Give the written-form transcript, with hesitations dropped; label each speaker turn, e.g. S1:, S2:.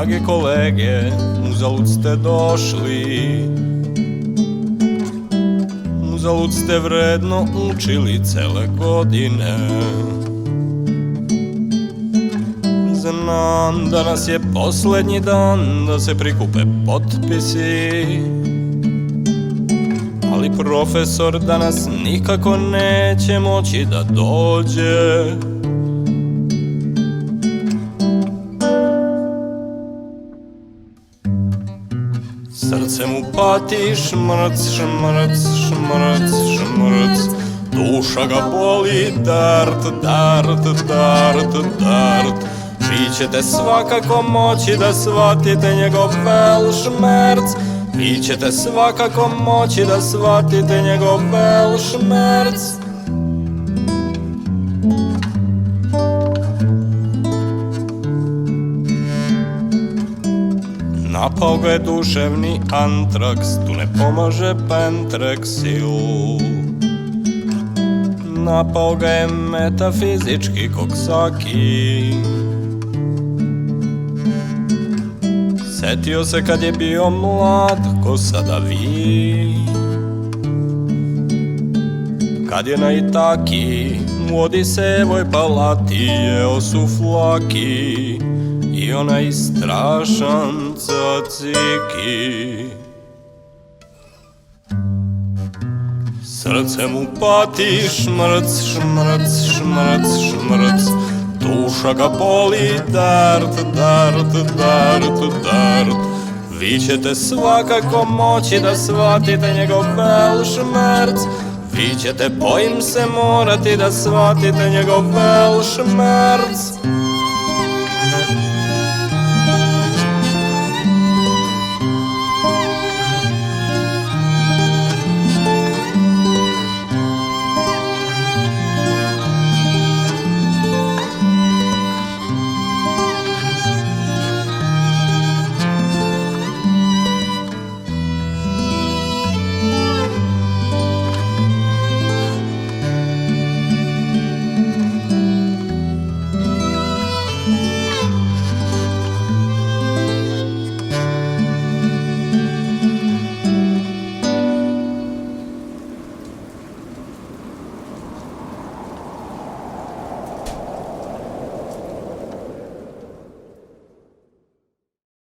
S1: drage kolege, uzalud ste došli. Uzalud ste vredno učili cele godine. Znam da nas je poslednji dan da se prikupe potpisi, ali profesor danas nikako neće moći da dođe. Srce mu pati šmrc, šmrc, šmrc, šmrc. Duša ga boli, dart, dart, dart, dart. Vi ćete svakako moći da shvatite njegov vel šmerc. Vi ćete svakako moći da shvatite njegov vel šmerc. Napao ga je duševni antraks, tu ne pomaže pentreksil. Napao ga je metafizički koksaki. Setio se kad je bio mlad, ko sada vi. Kad je na Itaki u Odisejevoj palati jeo suflaki i onaj strašan caciki. Srce mu pati šmrc, šmrc, šmrc, šmrc. Duša ga boli, dart, dart, dart, dart. Vi ćete svakako moći da shvatite njegov vel šmerc. Vi ćete, bojim se, morati da shvatite njegov vel šmerc.